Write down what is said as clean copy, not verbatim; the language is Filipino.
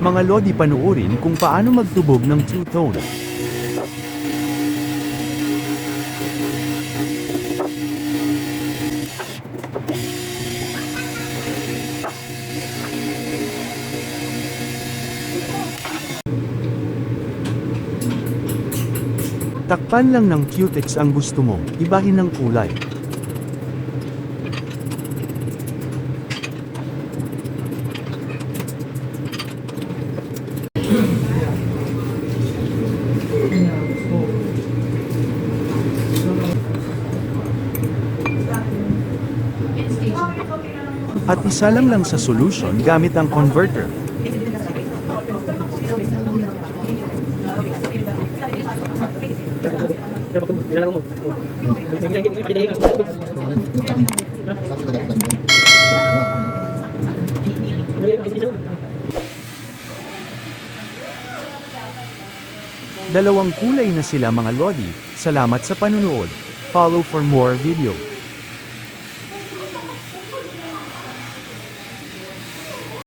Mga lodi, panuorin kung paano magtubog ng two-tone. Takpan lang ng cutex ang gusto mo, ibahin ng kulay. At isa lang sa solution gamit ang converter. Dalawang kulay na sila mga lodi. Salamat sa panunood. Follow for more video.